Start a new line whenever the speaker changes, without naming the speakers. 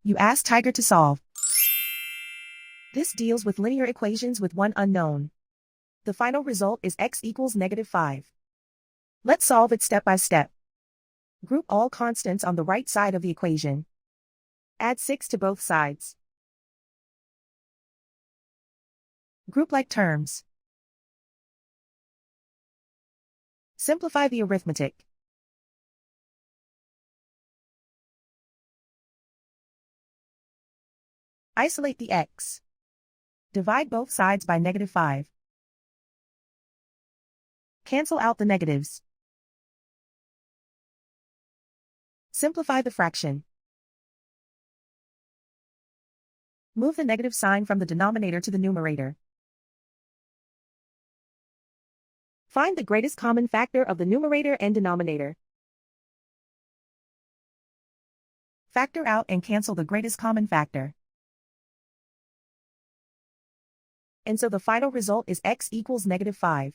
You ask Tiger to solve. This deals with linear equations with one unknown. The final result is x equals -5. Let's solve it step by step. Group all constants on the right side of the equation. Add 6 to both sides. Group like terms. Simplify the arithmetic. Isolate the x. Divide both sides by -5. Cancel out the negatives. Simplify the fraction. Move the negative sign from the denominator to the numerator. Find the greatest common factor of the numerator and denominator. Factor out and cancel the greatest common factor. And so the final result is x equals -5.